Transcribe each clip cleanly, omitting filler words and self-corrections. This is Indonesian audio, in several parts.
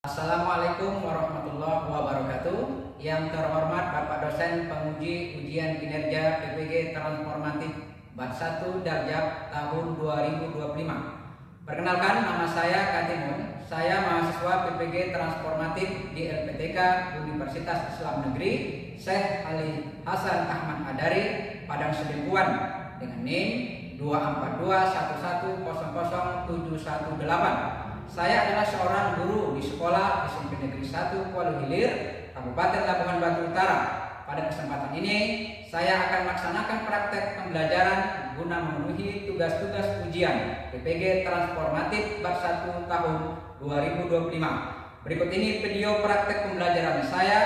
Assalamualaikum warahmatullahi wabarakatuh. Yang terhormat Bapak Dosen Penguji Ujian Kinerja PPG Transformatif Bat 1 Darjab tahun 2025. Perkenalkan, nama saya Katimun. Saya mahasiswa PPG Transformatif di LPTK Universitas Islam Negeri Syekh Ali Hasan Ahmad Adari, Padang Sedengkuan, dengan NIM 24211000718. Saya adalah seorang guru di sekolah SMP Negeri 1 Kuala Hilir, Kabupaten Labuhan Batu Utara. Pada kesempatan ini, saya akan melaksanakan praktek pembelajaran guna memenuhi tugas-tugas ujian PPG Transformatif Bat 1 tahun 2025. Berikut ini video praktek pembelajaran saya.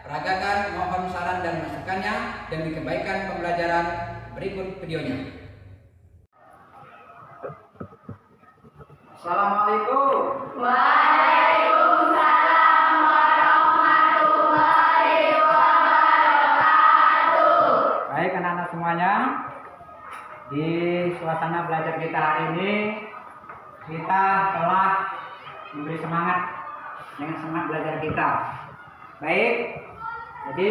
Peragakan, mohon saran dan masukannya demi kebaikan pembelajaran. Berikut videonya. Assalamualaikum. Waalaikumsalam warahmatullahi wabarakatuh. Baik anak-anak semuanya, di suasana belajar kita hari ini kita telah memberi semangat dengan semangat belajar kita. Baik, jadi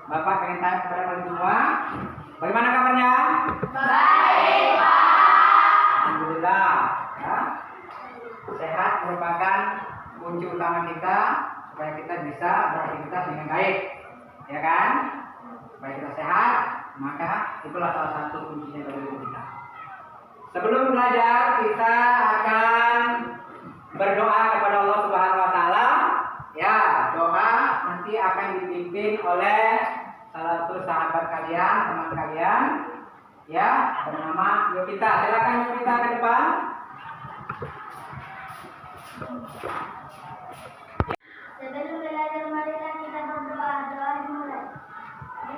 Bapak pengen tanya kepada kalian semua, bagaimana kabarnya? Baik, Pak. Alhamdulillah. Ya. Sehat merupakan kunci utama kita supaya kita bisa beraktivitas dengan baik, ya kan? Supaya kita sehat, maka itulah salah satu kuncinya dari hidup kita. Sebelum belajar, kita akan berdoa kepada Allah Subhanahu Wa Taala. Ya, doa nanti akan dipimpin oleh salah satu sahabat kalian, teman kalian, ya, bernama Yovita. Silakan Yovita ke depan. Sebelum belajar, marilah kita berdoa. Doa dimulai.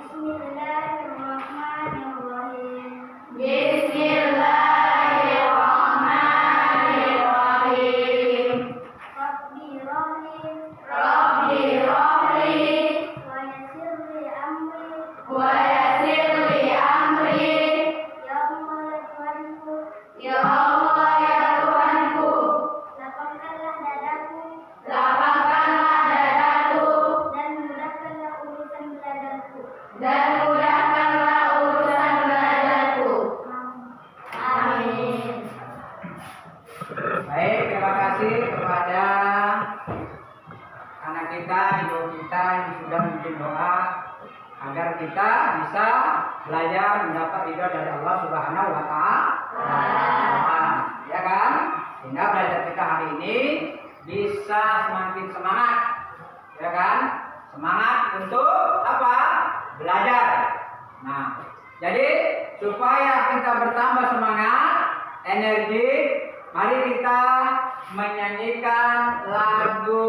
Bismillahirrahmanirrahim. Bismillahirrahmanirrahim. Rabbi rahim. Rabbi rahim. Wa yassirli amri. Wa yassirli amri. Ya Allah ya Tuhanku. Ya Allah ya Tuhanku. Lapangkanlah dadaku. Lapangkanlah dadaku. Dan mudahkanlah urusan belajarku. Dan mudahkanlah urusan belajarku. Amin. Baik, terima kasih kepada anak kita, ibu kita yang sudah memimpin doa agar kita bisa belajar mendapat ridho dari Allah Subhanahu Wa Taala, ya kan? Sehingga belajar kita hari ini bisa semakin semangat, ya kan? Semangat untuk apa? Belajar. Nah, jadi supaya kita bertambah semangat, energi, mari kita menyanyikan lagu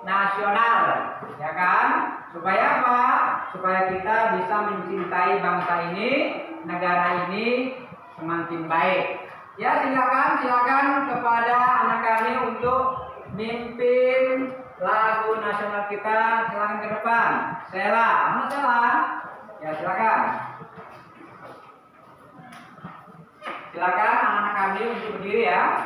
nasional, ya kan? Supaya apa? Supaya kita bisa mencintai bangsa ini, negara ini semakin baik. Ya, silakan kepada anak kami untuk mimpin lagu nasional kita. Silakan ke depan. Sela, mana Sela? Ya, silakan. Silakan anak-anak kami untuk berdiri ya.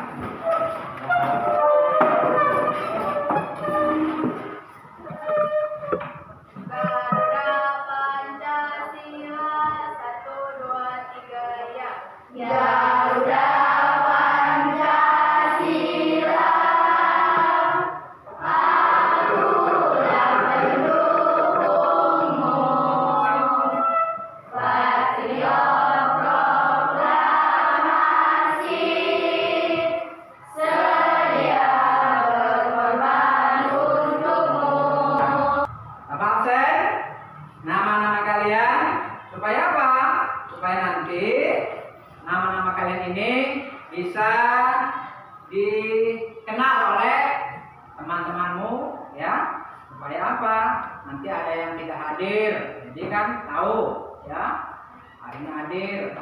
Garuda Pancasila, akulah pendukungmu. Patriot proklamasi, sedia berkorban untukmu. Bapak absen, nama-nama kalian supaya apa? Supaya nanti nama-nama kalian ini bisa dikenal oleh teman-temanmu, ya. Supaya apa? Nanti ada yang tidak hadir, jadi kan tahu, ya. Hari ini hadir,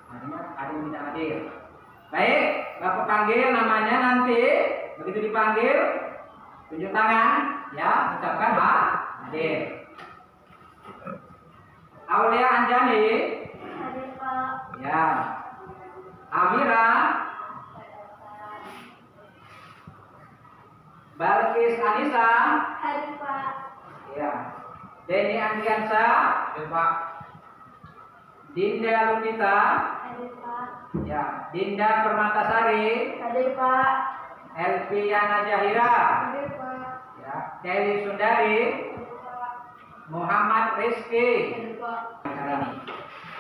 harinya ada yang tidak hadir. Baik, Bapak panggil namanya nanti. Begitu dipanggil, tunjuk tangan, ya, ucapkan hadir. Aulia Anjani, Hadir, Pak. ya. Amira, Barca Balkis Anissa. Hadir Pak. Ya. Denny Andriansa. Hadir Pak. Dinda Lunita. Hadir Pak. Ya. Dinda Permatasari. Hadir Pak. Elviana Jahira. Hadir Pak. Ya. Kelly Sundari. Hadir Pak. Muhammad Rizky. Hadir Pak.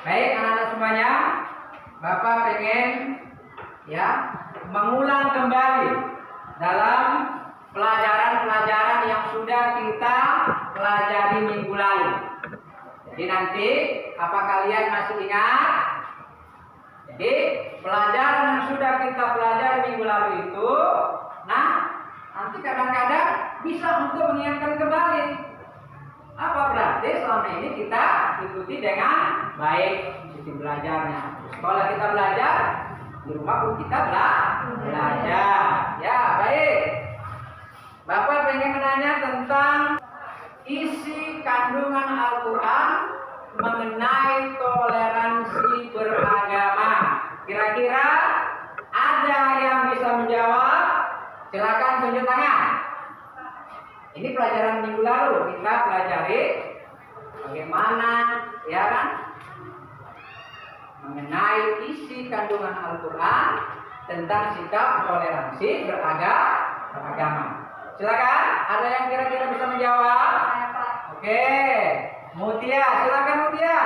Baik anak-anak semuanya, Bapak pengen ya mengulang kembali dalam pelajaran-pelajaran yang sudah kita pelajari minggu lalu. Jadi nanti apa kalian masih ingat? Jadi pelajaran yang sudah kita pelajari minggu lalu itu, nah nanti kadang-kadang bisa untuk mengingatkan kembali. Apa berarti selama ini kita ikuti dengan baik sistem belajarnya. Sekolah kita belajar, di rumah pun kita belajar. Ya, baik. Bapak ingin menanya tentang isi kandungan Al-Quran mengenai toleransi beragama. Kira-kira ada yang bisa menjawab? Silakan tunjuk tangan. Ini pelajaran minggu lalu kita pelajari bagaimana ya kan mengenai isi kandungan Al-Quran tentang sikap toleransi beragama. Silakan, ada yang kira-kira bisa menjawab? Saya Pak. Oke, Mutia, silakan Mutia.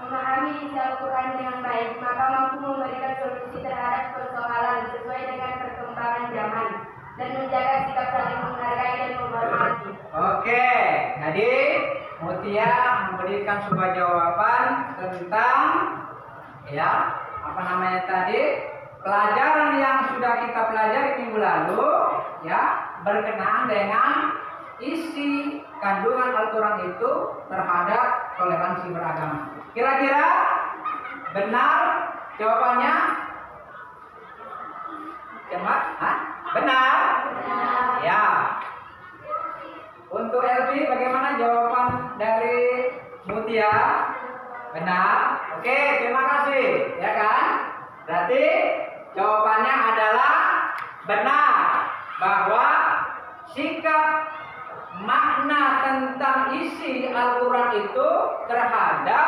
Memahami isi Al-Quran dengan baik, maka mampu memberikan solusi terhadap persoalan sesuai dengan perkembangan zaman dan menjaga sikap saling menghargai dan menghormati. Oke, jadi Mutia memberikan sebuah jawaban tentang ya apa namanya tadi pelajaran yang sudah kita pelajari minggu lalu ya berkenaan dengan isi kandungan Al-Quran itu terhadap toleransi beragama. Kira-kira benar jawabannya? Cemat? Hah? Benar? Ya. Untuk Elvi, bagaimana jawaban dari Mutia? Benar? Oke, terima kasih. Ya kan? Berarti jawabannya adalah benar bahwa sikap makna tentang isi Al-Quran itu terhadap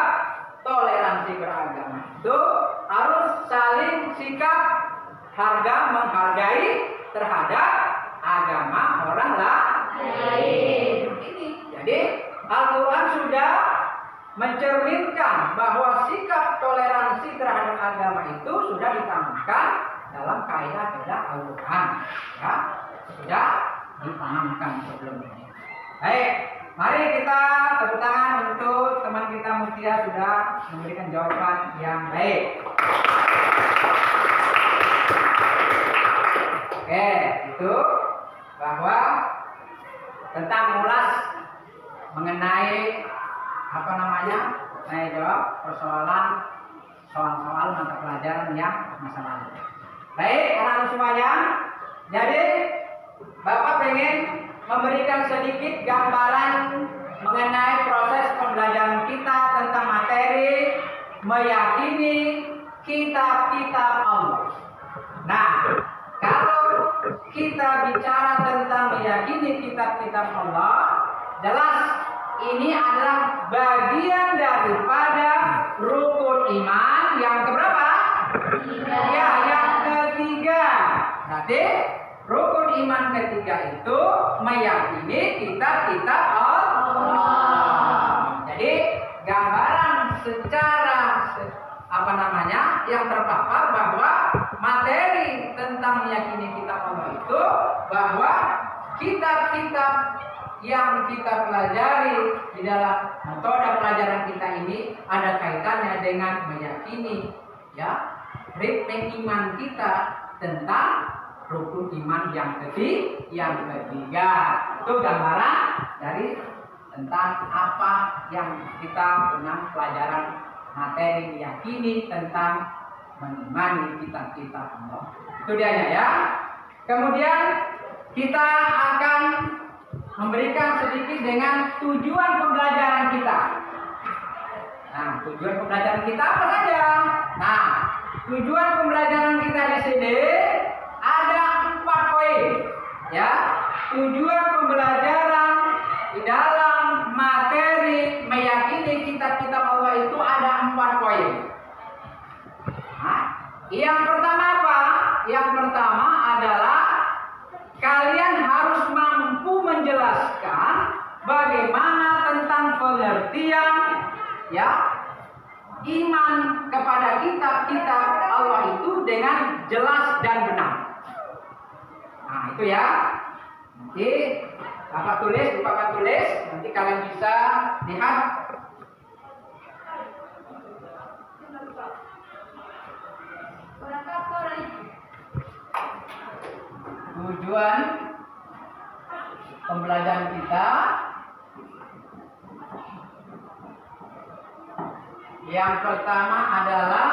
toleransi beragama itu harus saling sikap menghargai terhadap agama orang lain. Ini jadi Al-Quran sudah mencerminkan bahwa sikap toleransi terhadap agama itu sudah ditanamkan dalam kaidah-kaidah Al-Quran. Ya, sudah ditanamkan sebelumnya. Baik, mari kita tepuk tangan untuk teman kita Mutia sudah memberikan jawaban yang baik. Oke, itu bahwa tentang ulas mengenai apa namanya, saya jawab persoalan soal-soal mata pelajaran yang masa lalu. Baik, anak-anak semuanya, jadi Bapak pengen memberikan sedikit gambaran mengenai proses pembelajaran kita tentang materi meyakini kitab-kitab Allah. Nah, kalau kita bicara tentang meyakini kitab-kitab Allah, jelas ini adalah bagian daripada rukun iman yang keberapa? Ya, yang ketiga. Berarti rukun iman ketiga itu meyakini kitab-kitab Allah. Jadi gambaran secara apa namanya yang terpapar bahwa materi tentang meyakini kitab Allah itu bahwa kitab-kitab yang kita pelajari di dalam metode pelajaran kita ini ada kaitannya dengan meyakini ya ritme iman kita tentang rukun iman yang ketiga. Itu gambaran dari tentang apa yang kita pernah pelajaran materi meyakini tentang mengimani kitab-kitab Allah. Itu dia ya. Kemudian kita akan memberikan sedikit dengan tujuan pembelajaran kita. Nah, tujuan pembelajaran kita apa saja? Nah, tujuan pembelajaran kita di sini ada 4 poin. Ya, tujuan Yang pertama apa? Yang pertama adalah kalian harus mampu menjelaskan bagaimana tentang pengertian ya iman kepada kitab-kitab Allah itu dengan jelas dan benar. Nah itu ya. Nanti Bapak tulis, nanti kalian bisa lihat. Tujuan pembelajaran kita yang pertama adalah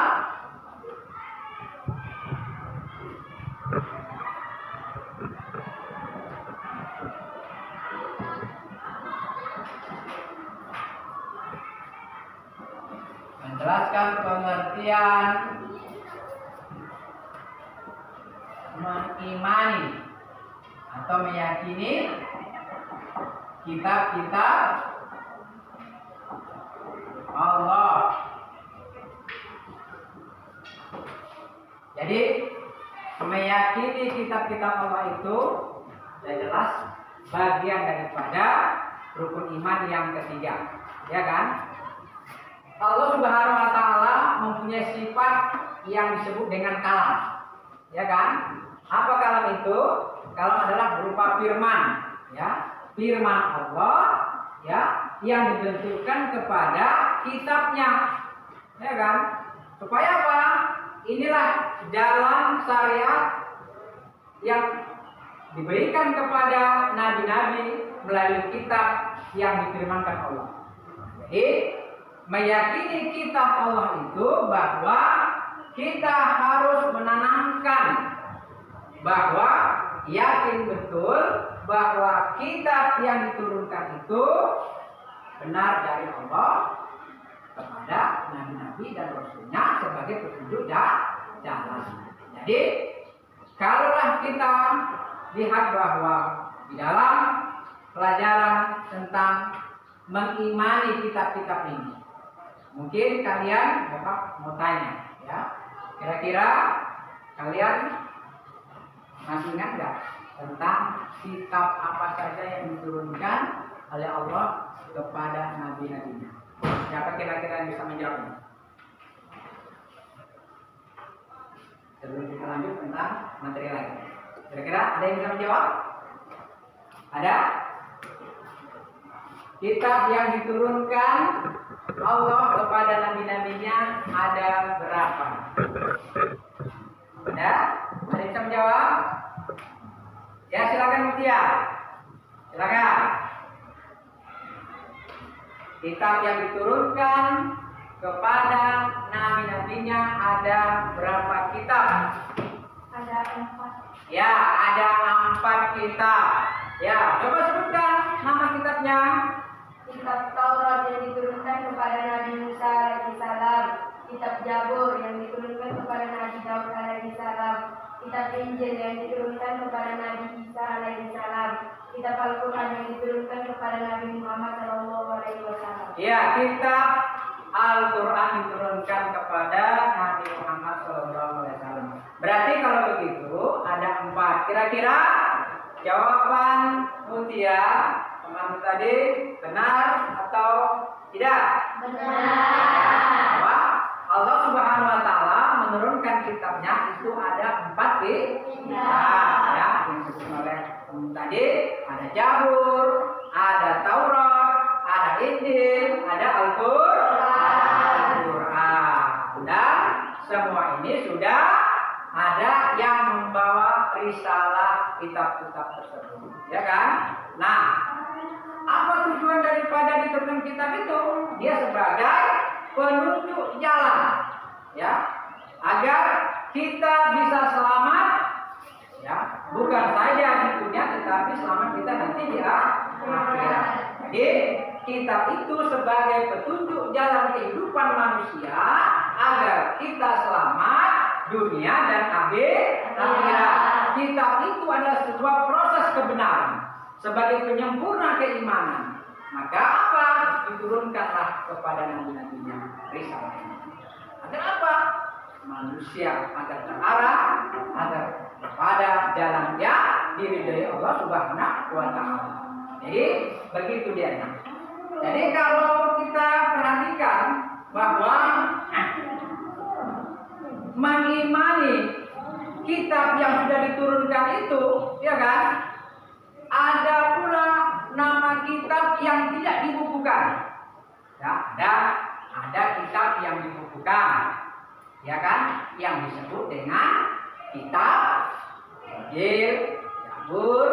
menjelaskan pengertian mengimani atau meyakini kitab-kitab Allah. Jadi meyakini kitab-kitab Allah itu sudah jelas bagian daripada rukun iman yang ketiga, ya kan? Allah Subhanahu wa taala mempunyai sifat yang disebut dengan kalam. Ya kan? Apa kalam itu? Kalam adalah berupa firman, ya. Firman Allah ya yang dibentukkan kepada kitabnya. Ya kan? Supaya apa? Inilah jalan syariat yang diberikan kepada nabi-nabi melalui kitab yang difirmankan Allah. Jadi meyakini kitab Allah itu bahwa kita harus menanamkan bahwa yakin betul bahwa kitab yang diturunkan itu benar dari Allah kepada nabi-nabi dan rasulnya sebagai petunjuk jalan. Jadi kalaulah kita lihat bahwa di dalam pelajaran tentang mengimani kitab-kitab ini, mungkin kalian Bapak mau tanya, ya, kira-kira kalian masih ingat nggak tentang kitab apa saja yang diturunkan oleh Allah kepada nabi-nabinya? Siapa kira-kira yang bisa menjawabnya? Sebelum kita lanjut tentang materi lain, kira-kira ada yang bisa menjawab? Ada? Kitab yang diturunkan Allah kepada nabi-nabinya ada berapa? Ada? Ada yang bisa menjawab? Ya silakan Mutia. Silakan. Kitab yang diturunkan kepada nabi-nabinya ada berapa kitab? Ada 4. Ya, ada 4 kitab. Ya, coba sebutkan nama kitabnya. Kitab Taurat yang diturunkan kepada Nabi Musa alaihissalam, kitab Jabur yang diturunkan kepada Nabi Daud alaihissalam, kitab Injil yang diturunkan kepada Nabi Isa alaihissalam, kitab Al-Quran yang diturunkan kepada Nabi Muhammad SAW. Ya, kitab Al-Quran diturunkan kepada Nabi Muhammad SAW. Berarti kalau begitu ada 4. Kira-kira jawaban Mutia teman tadi benar atau tidak? Benar. Bahwa Allah Subhanahu wa taala menurunkan kitabnya itu ada 4 kitab ya, yang disebut oleh tadi ada Jabur, ada Taurat, ada Injil, ada Al-Quran. Dan semua ini sudah ada yang membawa risalah kitab-kitab tersebut, ya kan? Nah, apa tujuan daripada diturunkan kitab itu? Dia sebagai penunjuk jalan, ya, agar kita bisa selamat, ya, bukan saja di dunia, tetapi selamat kita nanti di akhirat. Jadi kitab itu sebagai petunjuk jalan kehidupan manusia agar kita selamat dunia dan akhirat. Kitab itu adalah sebuah proses kebenaran sebagai penyempurna keimanan. Maka apa? Diturunkanlah kepada nabi-nabinya risalah ini. Agar apa? manusia agar terarah, agar pada jalan yang diridhai Allah Subhanahu wa Ta'ala. Jadi begitu dia. Jadi kalau kita perhatikan bahwa mengimani kitab yang sudah diturunkan itu, ya kan? Ada pula nama kitab yang tidak dibukukan. Ya, ada kitab yang dibukukan, ya kan? Yang disebut dengan kitab Injil, Zabur,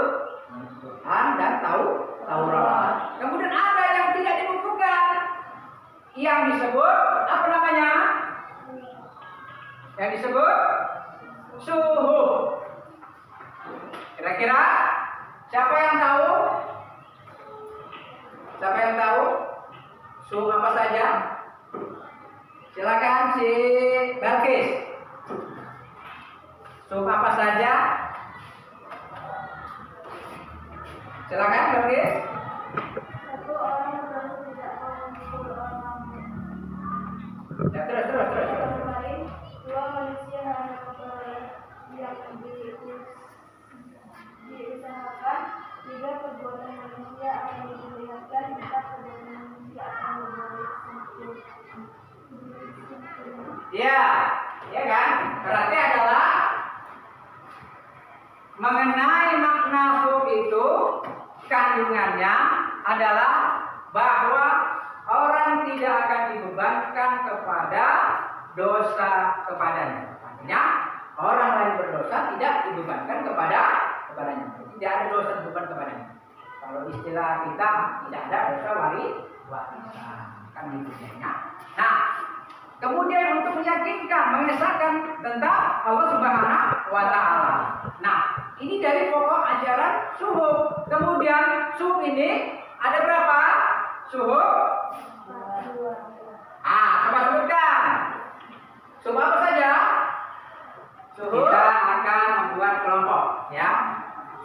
Quran dan Taurat. Kemudian ada yang tidak dibukukan, yang disebut apa namanya? Yang disebut suhu. Kira-kira siapa yang tahu? Siapa yang tahu? Suhu apa saja? Silakan si Balkis. Suhu apa saja? Silakan Balkis. Satu orang yang tidak mau orang. Ya, terus. Lain, dua manusia hanya yang diusahakan. Tiga perbuatan manusia akan diperlihatkan. Empat perbuatan manusia akan Ya, ya kan? Berarti adalah mengenai makna suhu itu, kandungannya adalah bahwa orang tidak akan dibebankan kepada dosa kepadanya. Artinya orang lain berdosa tidak dibebankan kepadanya. Tidak ada dosa beban kepadanya. Kalau istilah kita tidak ada dosa warisan, kan gitu ya. Nah, kemudian untuk meyakinkan, mengesahkan tentang Allah Subhanahu wa Ta'ala. Nah, ini dari pokok ajaran suhu. Kemudian suhu ini ada berapa? Suhu? Coba sebutkan. Suhu apa saja? Suhu. Kita akan membuat kelompok, ya.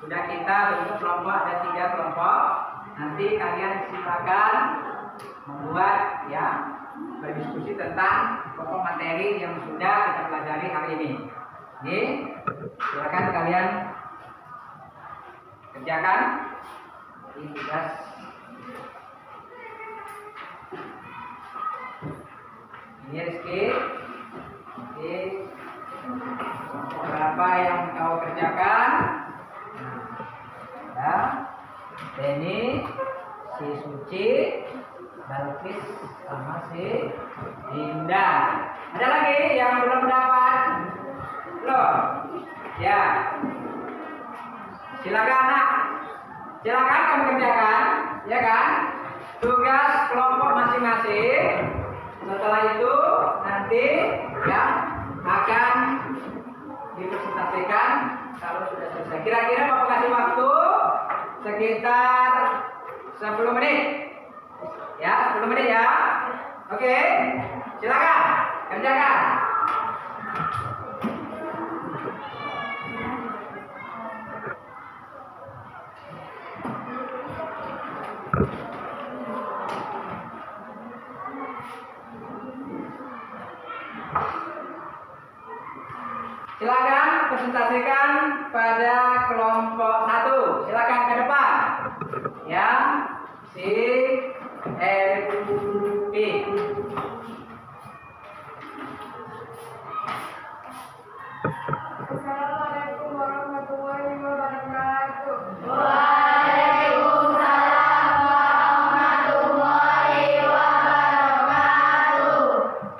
Sudah kita bentuk kelompok, ada 3 kelompok. Nanti kalian silakan membuat, ya, berdiskusi tentang pokok materi yang sudah kita pelajari hari ini. Ini silakan kalian kerjakan. Ini tugas. Ini Rizky. Oke. Berapa yang kau kerjakan? Ya. Denny, si Suci, Balkis sama si Dinda. Ada lagi yang belum dapat? Loh, ya. Silakan nak. Silakan kamu kerjakan, ya kan? Tugas kelompok masing-masing. Setelah itu nanti, ya, akan dipresentasikan kalau sudah selesai. Kira-kira Bapak kasih waktu sekitar 10 menit. Ya, 10 menit ya. Oke. Silakan kerjakan. Silakan presentasikan pada kelompok 1. Silakan ke depan. Ya, si LP. Assalamualaikum warahmatullahi wabarakatuh. Waalaikumsalam warahmatullahi wabarakatuh.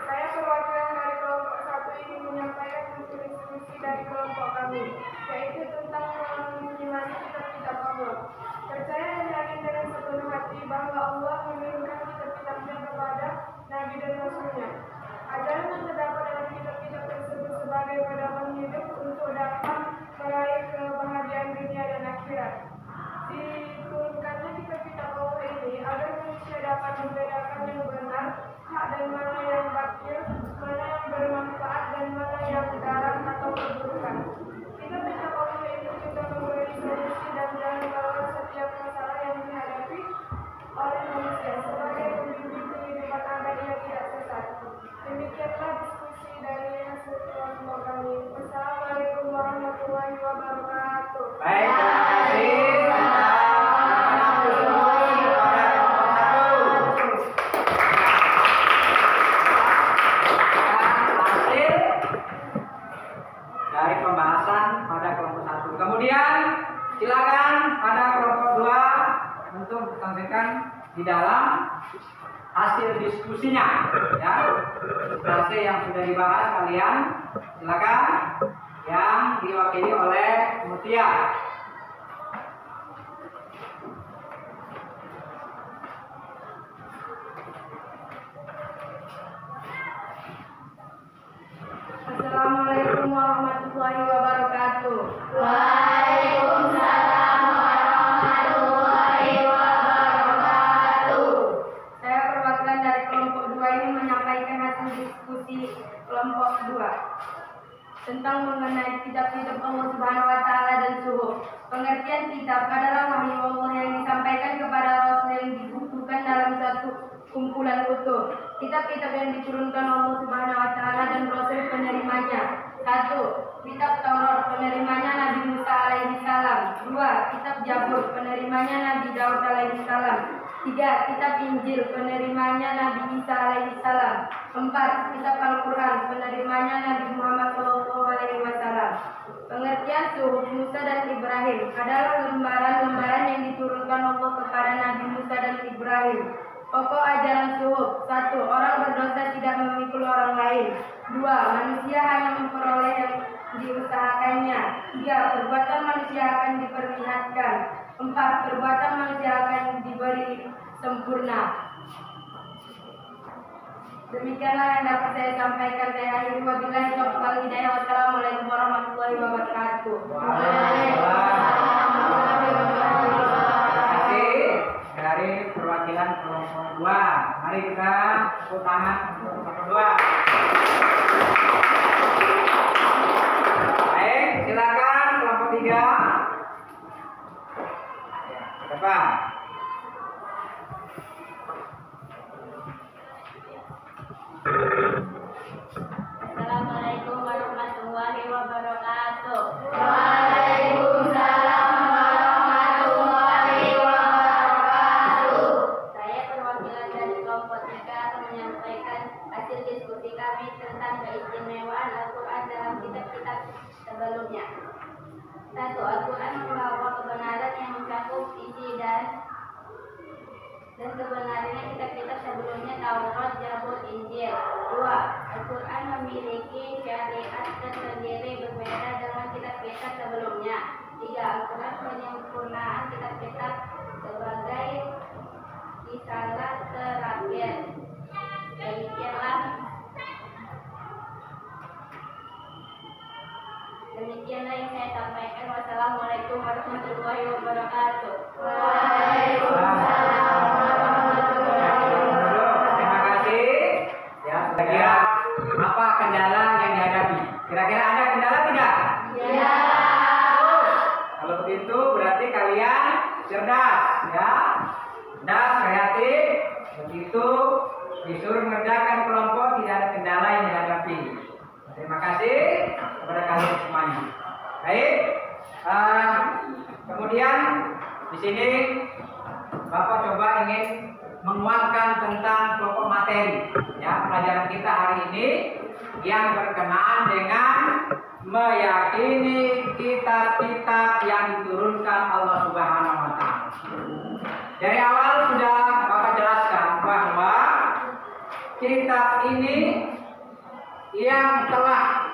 Saya perwakilan dari kelompok 1 ingin menyampaikan visi dari kelompok kami, yaitu tentang mengimani kitab-kitab Allah. Percaya dan yakin dengan sepenuh hati bahwa Allah mengirimkan kitab-kitabnya kepada Nabi dan Rasulnya. Ajaran yang terdapat dalam kitab-kitab tersebut sebagai pedoman hidup untuk dapat meraih kebahagiaan dunia dan akhirat. Diturunkannya kitab-kitab Allah ini agar manusia dapat membedakan yang benar, hak dan mana yang batil, mana yang bermanfaat dan mana yang garam atau keburukan. Kitab pembahasan pada kelompok 1. Kemudian silakan pada kelompok 2 untuk sampaikan di dalam hasil diskusinya, ya. Hasil yang sudah dibahas kalian silakan, yang diwakili oleh Mutia. Assalamualaikum warahmatullahi wabarakatuh. Waalaikumsalam warahmatullahi wabarakatuh. Saya perwakilan dari kelompok 2 ini menyampaikan hasil diskusi kelompok 2 tentang mengenai kitab-kitab Allah Subhanahu wa taala dan suhuf. Pengertian kitab adalah wahyu Allah yang disampaikan kepada Rasul yang dibukukan dalam satu kumpulan utuh. Kitab-kitab yang diturunkan Allah Subhanahu wa taala dan Rasul penerimanya. 1. Kitab Taurat, penerimanya Nabi Musa alaihi salam. 2. Kitab Zabur, penerimanya Nabi Daud alaihi salam. 3. Kitab Injil, penerimanya Nabi Isa alaihi salam. 4. Kitab Al-Quran, penerimanya Nabi Muhammad sallallahu alaihi wasallam. Pengertian suhuf Musa dan Ibrahim adalah lembaran-lembaran yang diturunkan Allah kepada Nabi Musa dan Ibrahim. Pokok ajaran suhuf: 1. Orang berdosa tidak memikul orang lain. 2. Manusia hanya memperoleh yang diusahakannya. 3. Perbuatan manusia akan diperlihatkan. 4. Perbuatan manusia akan diberi sempurna. Demikianlah yang dapat saya sampaikan. Saya akhiri, wabillahi taufiq wal hidayah. Wassalamualaikum warahmatullahi wabarakatuh. Dari perwakilan kelompok 2. Mari kita tepuk tangan untuk kelompok 2. Baik, silakan kelompok 3. Depan. Assalamualaikum warahmatullahi wabarakatuh. Waalaikumsalam warahmatullahi wabarakatuh. Saya perwakilan dari kelompok 3 akan menyampaikan hasil diskusi kami tentang keistimewaan Al-Quran dalam kitab-kitab sebelumnya. 1. Al-Quran membawa kebenaran yang mencakup isi dan kebenarannya kitab-kitab sebelumnya, Taurat, Zabur, Injil. 2. Al-Quran memiliki syariat tersendiri berbeda dengan kitab-kitab sebelumnya. 3. Al-Quran penyempurnaan kitab-kitab sebagai risalah terakhir. Demikianlah yang saya sampaikan. Wassalamualaikum warahmatullahi wabarakatuh. Waalaikumsalam warahmatullahi wabarakatuh. Terima kasih. Ya, kira-kira apa kendala yang dihadapi? Kira-kira ada kendala tidak? Ya. Kalau begitu berarti kalian cerdas, ya. Cerdas, kreatif. Begitu disuruh mengerjakan kelompok tidak ada kendala yang dihadapi. Terima kasih kepada kalian semuanya. Baik. Kemudian di sini Bapak coba ingin menguatkan tentang pokok materi, ya, pelajaran kita hari ini yang berkenaan dengan meyakini kitab-kitab yang diturunkan Allah Subhanahu wa taala. Dari awal sudah Bapak jelaskan bahwa kitab ini yang telah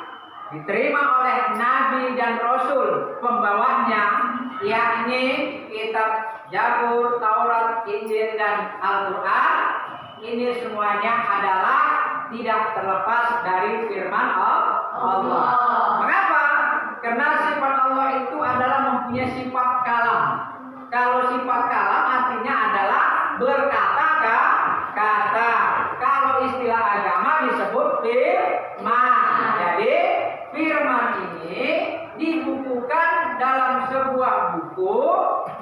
diterima oleh Nabi dan Rasul pembawanya, yakni kitab Zabur, Taurat, Injil, dan Al-Quran, ini semuanya adalah tidak terlepas dari firman Allah. Mengapa? Karena sifat Allah itu adalah mempunyai sifat kalam. Kalau sifat kalam artinya adalah berkata-kata. Kalau istilah agama disebut firman. Jadi firman ini dibukukan dalam sebuah buku,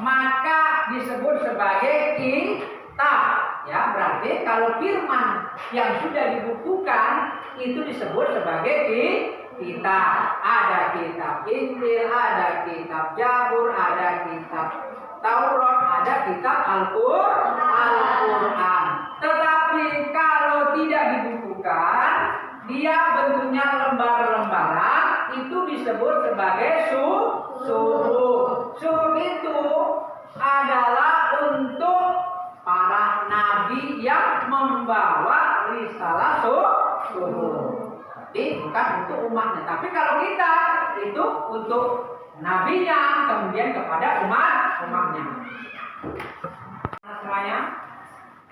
maka disebut sebagai kitab. Ya, berarti kalau firman yang sudah dibukukan itu disebut sebagai kitab. Ada kitab Injil, ada kitab Zabur, ada kitab Taurat, ada kitab Al-Quran. Tetapi kalau tidak dibukukan, dia bentuknya lembar-lembaran, itu disebut sebagai suhud. Suhud itu adalah untuk para nabi yang membawa risalah suhud. Jadi bukan untuk umatnya. Tapi kalau kita itu untuk nabinya, kemudian kepada umatnya. Semuanya,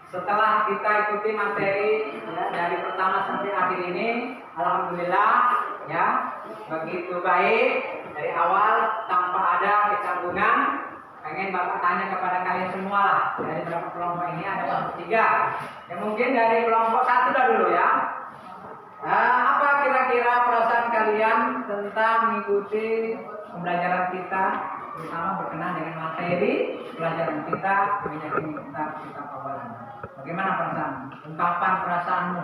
setelah kita ikuti materi ya, dari pertama sampai akhir ini, alhamdulillah ya begitu baik dari awal tanpa ada kecanggungan. Pengen Bapak tanya kepada kalian semua lah, dari berapa kelompok ini ada kelompok 3. Ya mungkin dari kelompok 1 dah dulu ya. Apa kira-kira perasaan kalian tentang mengikuti pembelajaran kita, terutama berkenaan dengan materi pelajaran kita, menyakini kita kawalan. Bagaimana perasaan? Ungkapan perasaanmu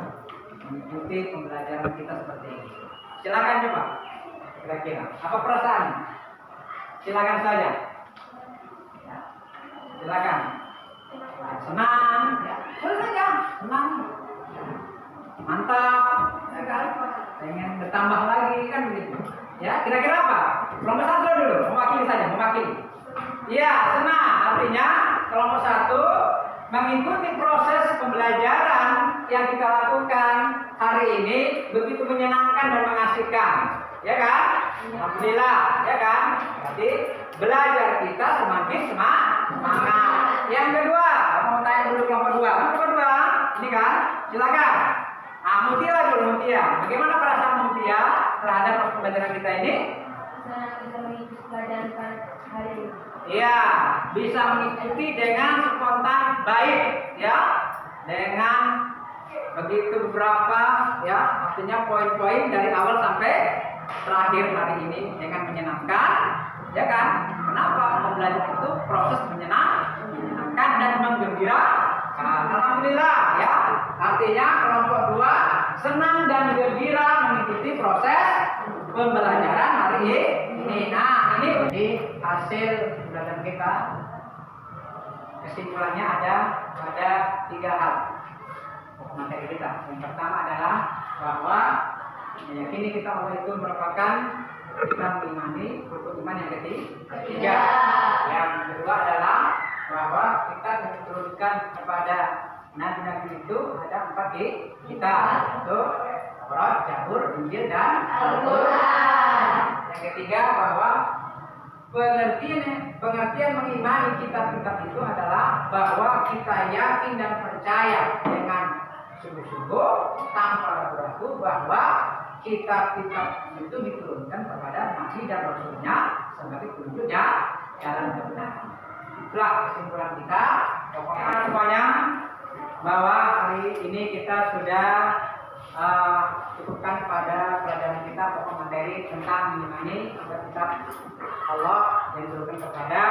mengikuti pembelajaran kita seperti ini. Silakan coba. Kira-kira apa perasaan? Silakan saja. Ya. Silakan. Senang. Ya. Boleh saja. Senang. Mantap. Ya kan? Pengen bertambah lagi kan begitu. Ya, kira-kira apa? Kelompok 1 dulu, mewakili saja, mewakili. Iya, senang. Artinya kelompok 1 mengikuti proses pembelajaran yang kita lakukan hari ini begitu menyenangkan dan mengasihkan. Ya kan? Alhamdulillah, ya kan? Berarti belajar kita semakin semangat. Yang kedua, mau tanya dulu kelompok 2. Kelompok 2, ini kan? Silakan. Mutia dulu, Mutia. Bagaimana perasaan Mutia terhadap pembelajaran kita ini? Senang bisa mengikuti pelajaran hari ini. Iya, bisa mengikuti dengan spontan baik, ya, dengan begitu beberapa, ya, artinya poin-poin dari awal sampai terakhir hari ini dengan menyenangkan, ya kan? Kenapa? Belajar itu proses menyenangkan dan menggembirakan. Alhamdulillah, ya. Artinya kelompok 2 senang dan gembira mengikuti proses pembelajaran hari ini. Nah, ini di hasil pembelajaran kita. Kesimpulannya ada 3 hal materi kita. Yang pertama adalah bahwa meyakini kita Allah itu merupakan kita mengimani rukun iman yang ketiga. Yang kedua adalah bahwa kita diturunkan kepada nabi-nabi itu ada 4 kitab, yaitu Taurat, Zabur, Injil, dan Al-Quran. Yang ketiga bahwa pengertian mengimani kitab-kitab itu adalah bahwa kita yakin dan percaya dengan sungguh-sungguh tanpa ragu-ragu bahwa kitab-kitab itu diturunkan kepada nabi dan rasulnya sebagai petunjuknya jalan kebenaran. Itulah kesimpulan kita. Pokoknya semuanya bahwa hari ini kita sudah cukupkan pada pelajaran kita pokok materi tentang mengimani kitab Allah yang diturunkan kepada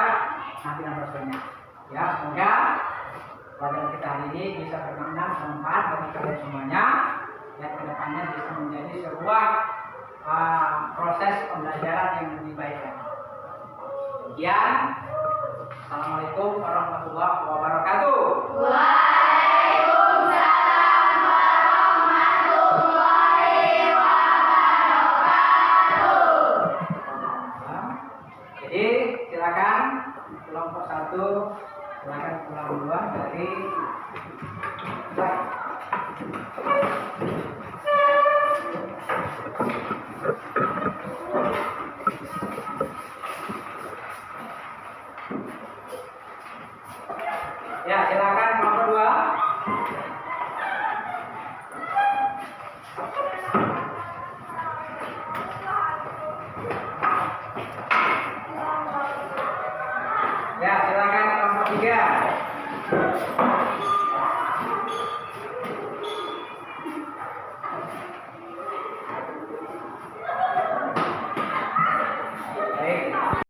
nabi dan rasulnya. Ya, semoga pelajaran kita hari ini bisa bermakna dan bermanfaat bagi kalian semuanya dan kedepannya bisa menjadi sebuah proses pembelajaran yang lebih baik lagi. Sekian. Assalamualaikum warahmatullahi wabarakatuh. Waalaikumsalam warahmatullahi wabarakatuh. Jadi silakan kelompok 1 silakan pulang duluan dari